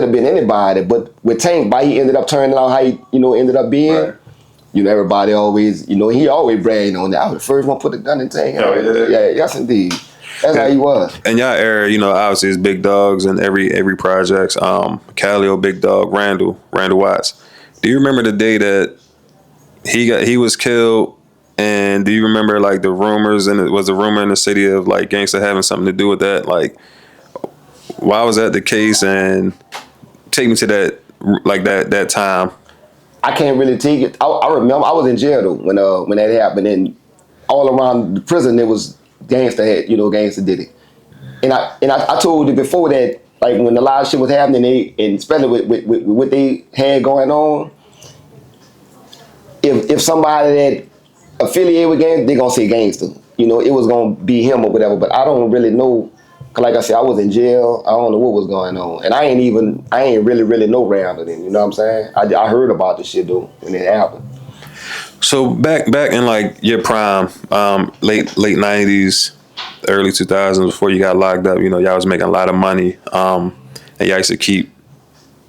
have been anybody, but with Tank, by he ended up turning out how he, ended up being. Right. Everybody always, he always bragged on that. I was the first one to put the gun in Tank. Oh, yeah, yes indeed. That's how he was. And y'all era, obviously it's big dogs in every project. Calio, big dog, Randall Watts. Do you remember the day that he was killed? And do you remember like the rumors, and it was a rumor in the city of like Gangsta having something to do with that? Like, why was that the case? And take me to that, like that time. I can't really take it. I remember I was in jail though when that happened, and all around the prison it was Gangsta Gangsta did it. And I told you before that, like when a lot of shit was happening, and especially with what they had going on, if somebody that affiliated with Gangsta, they gonna say Gangsta. It was gonna be him or whatever. But I don't really know. Cause like I said, I was in jail. I don't know what was going on, and I ain't really know Randall then. You know what I'm saying? I heard about the shit though when it happened. So back in like your prime, late 90s, early 2000s, before you got locked up, y'all was making a lot of money, and y'all used to keep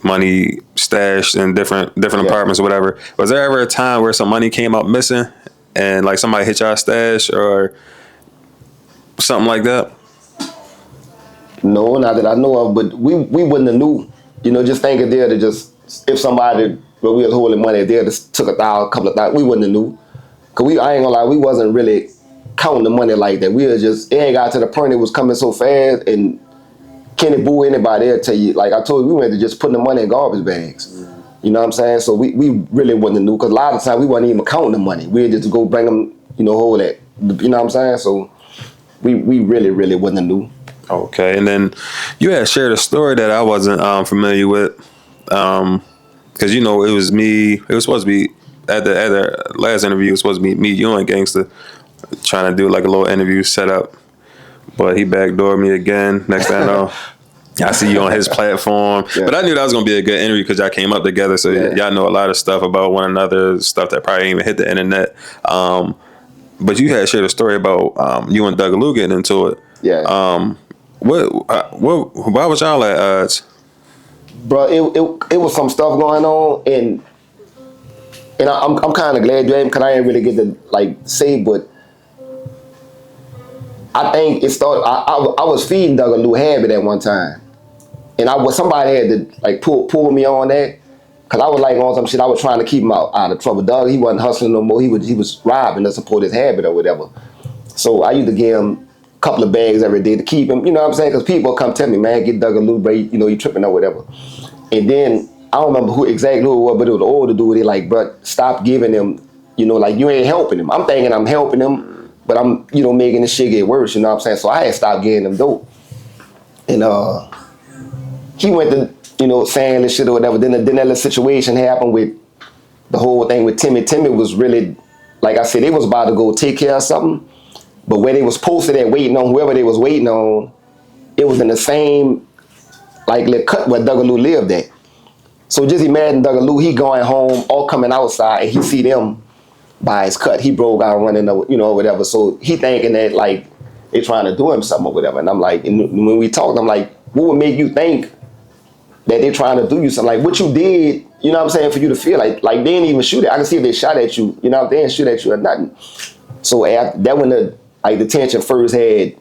money stashed in different apartments or whatever. Was there ever a time where some money came up missing, and like somebody hit y'all stash or something like that? No, not that I know of, but we wouldn't have knew. Just think if they'd if somebody, but we was holding money, if they just took couple of thousand, we wouldn't have knew. Cause I ain't gonna lie, we wasn't really counting the money like that. We were just, it ain't got to the point it was coming so fast, and Kenny Boo, anybody there tell you, like I told you, we went to just putting the money in garbage bags. You know what I'm saying? So we really wouldn't have knew, cause a lot of times we wasn't even counting the money. We'd just go bring them, hold that. You know what I'm saying? So we really wouldn't have knew. Okay, and then you had shared a story that I wasn't familiar with, because it was me. It was supposed to be at the last interview. It was supposed to be me, you, and Gangsta trying to do like a little interview setup, but he backdoored me again. Next thing I know, I see you on his platform. Yeah. But I knew that was gonna be a good interview because y'all came up together, so y'all know a lot of stuff about one another, stuff that probably ain't even hit the internet. But you had shared a story about you and Dougaloo getting into it. Yeah. Why was y'all at odds? Bro, it was some stuff going on, and I'm kind of glad you ain't, because I ain't really get to like say, but I think it started. I was feeding Dougaloo habit at one time, and somebody had to like pull me on that, cause I was like on some shit. I was trying to keep him out of trouble. Doug, he wasn't hustling no more. He was robbing to support his habit or whatever. So I used to give him couple of bags every day to keep him, you know what I'm saying? Because people come tell me, man, get Dougaloo, bro, you tripping or whatever. And then, I don't remember who it was, but it was the older dude. They like, bro, stop giving him, like you ain't helping him. I'm thinking I'm helping him, but I'm, making this shit get worse, you know what I'm saying? So I had stopped getting him dope. And he went to, saying this shit or whatever. Then that little situation happened with the whole thing with Timmy. Timmy was really, like I said, they was about to go take care of something. But where they was posted at waiting on whoever they was waiting on, it was in the same like little cut where Dougaloo lived at. So just imagine Dougaloo, he going home, all coming outside, and he see them by his cut. He broke out running, whatever. So he thinking that like they trying to do him something or whatever. And I'm like, and when we talked, I'm like, what would make you think that they trying to do you something? Like what you did, you know what I'm saying, for you to feel like they didn't even shoot it. I can see if they shot at you, they didn't shoot at you or nothing. So after that, when the tension first had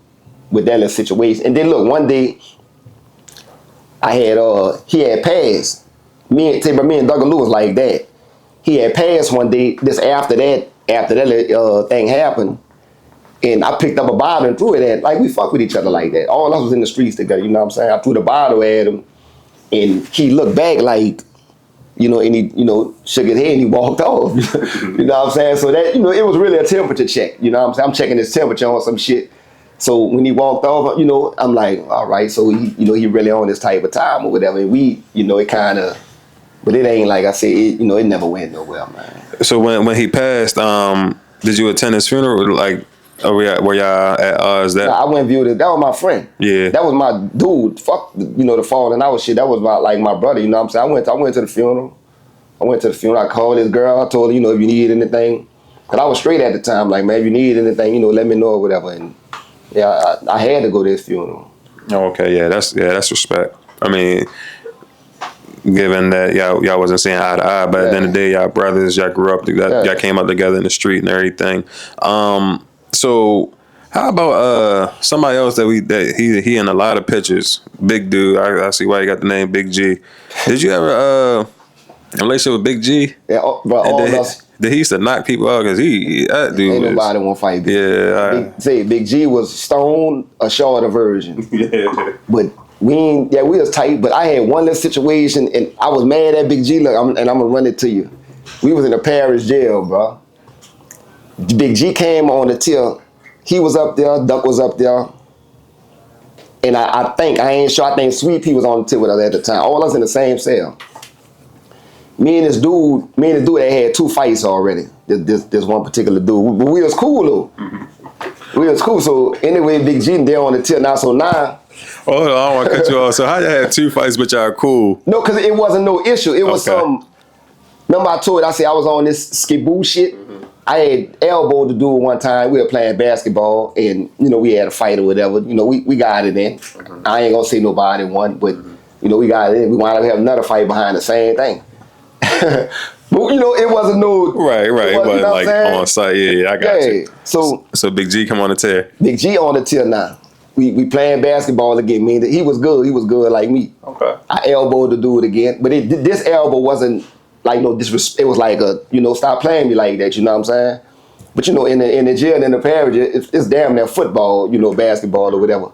with that little situation. And then look, one day he had passed. Me and Dougaloo was like that. He had passed one day, this after that little thing happened. And I picked up a bottle and threw it at, like we fuck with each other like that. All of us was in the streets together, you know what I'm saying? I threw the bottle at him and he looked back like, and he, shook his head and he walked off. You know what I'm saying? So that, it was really a temperature check. You know what I'm saying? I'm checking his temperature on some shit. So when he walked off, I'm like, all right, so he, he really on this type of time or whatever. And we, it kind of, but it ain't like I said, it never went nowhere, man. So when he passed, did you attend his funeral? Like, were y'all at odds? Nah, I went and viewed it. That was my friend. Yeah. That was my dude. Fuck, the falling out shit. That was my brother, you know what I'm saying? I went to the funeral. I called this girl. I told her, if you need anything. Because I was straight at the time. Like, man, if you need anything, let me know or whatever. And I had to go to his funeral. Oh, okay, that's respect. I mean, given that y'all wasn't seeing eye to eye, but at the end of the day, y'all brothers, y'all grew up, y'all came up together in the street and everything. So how about somebody else that he in a lot of pictures, big dude. I see why he got the name Big G. Did you ever a relationship with Big G? Yeah, but all us. He used to knock people out because that dude. Ain't nobody want to fight. Big G was Stone, a shorter version. Yeah. But we was tight. But I had one little situation, and I was mad at Big G. Look, I'm gonna run it to you. We was in a parish jail, bro. Big G came on the till. He was up there. Duck was up there. And I think Sweet Pea was on the till with us at the time. All of us in the same cell. Me and this dude that had 2 fights already. This one particular dude. But we was cool though. Mm-hmm. We was cool. So anyway, Big G there on the till now. So now. Hold on, I don't want to cut you off. So how y'all had 2 fights, but y'all cool? No, because it wasn't no issue. It was some. Remember I told you, I said I was on this skiboo shit. Mm-hmm. I had elbowed the dude one time. We were playing basketball, and we had a fight or whatever. We got it in. Mm-hmm. I ain't gonna say nobody won, but we got it in. We wound up having another fight behind the same thing. But it wasn't no right. It wasn't like on site. Yeah, I got you. So Big G come on the tear. Big G on the tear now. We playing basketball again. He was good. He was good like me. Okay. I elbowed the dude again, but this elbow wasn't like no disrespect. It was like stop playing me like that. You know what I'm saying? But in the jail in the parish, it's damn near football. Basketball or whatever.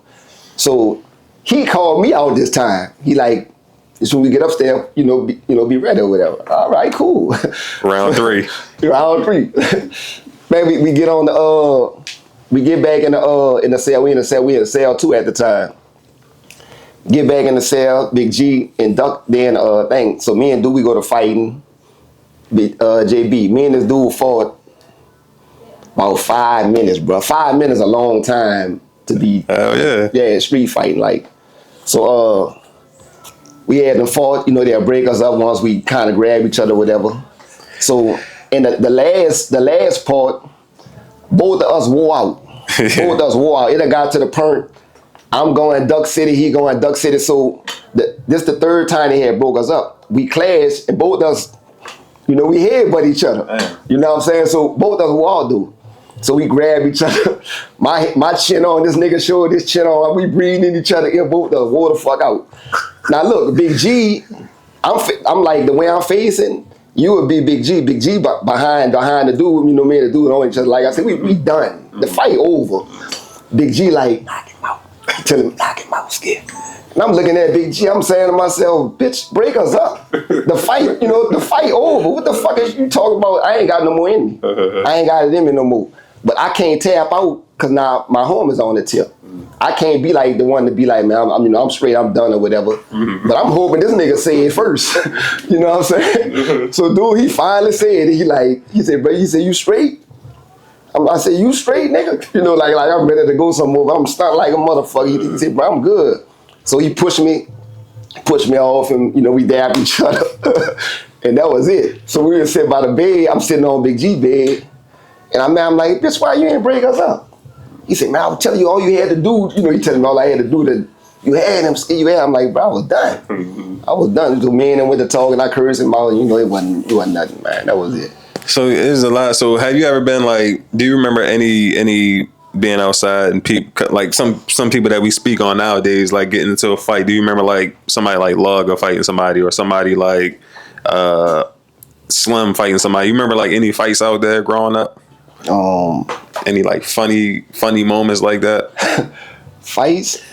So he called me out this time. He like. So when we get upstairs, be ready or whatever. All right, cool. Round 3. Round 3. Man, we get on the we get back in the cell. We in the cell 2 at the time. Get back in the cell, Big G and Duck then thing. So me and dude we go to fighting. JB. Me and this dude fought about 5 minutes, bro. 5 minutes a long time to be street fighting like. So we had them fought, they'll break us up once we kind of grab each other, whatever. So in the last part, both of us wore out. Both of us wore out. It done got to the point, I'm going Duck City, he going Duck City. So this the 3rd time they had broke us up. We clashed, and both of us, we headbutt each other. Damn. You know what I'm saying? So both of us wore out, dude. So we grab each other. My chin on this nigga shoulder, this chin on. We breathing in each other. It both of us wore the fuck out. Now look, Big G, I'm like the way I'm facing. You would be Big G. Big G behind the dude. Me and the dude on each other. Like I said, we done. The fight over. Big G like knock him out. Tell him knock him out, scared. And I'm looking at Big G. I'm saying to myself, bitch, break us up. The fight, the fight over. What the fuck is you talking about? I ain't got no more in me. I ain't got it in me no more. But I can't tap out because now my home is on the tip. I can't be like the one to be like, man, I'm straight, I'm done or whatever. Mm-hmm. But I'm hoping this nigga say it first. You know what I'm saying? Mm-hmm. So dude, he finally said it. He said, bro, you straight? I said, you straight, nigga? Like I'm ready to go somewhere, but I'm stuck like a motherfucker. He said, bro, I'm good. So he pushed me off, and we dabbed each other. And that was it. So we were sitting by the bed. I'm sitting on Big G bed. And I'm like, bitch, why you ain't break us up? He said, man, I was telling you all you had to do. He telling me all I had to do to, you had him, you had. I'm like, bro, I was done. Mm-hmm. I was done. So me and him went to talk, and I cursed him out. It wasn't nothing, man. That was it. So it's a lot. So have you ever been like, do you remember any being outside and people, like some people that we speak on nowadays, like getting into a fight? Do you remember like somebody like Lug or fighting somebody, or somebody like Slim fighting somebody? You remember like any fights out there growing up? Any like funny moments like that? Fights?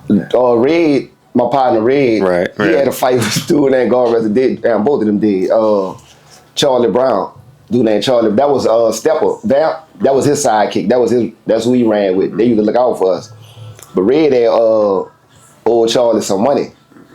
Red, my partner Red, right. He had a fight with a dude named God did. Both of them did. Charlie Brown, dude named Charlie. That was Stepper. That was his sidekick. That's who he ran with. They used to look out for us. But Red had old Charlie some money.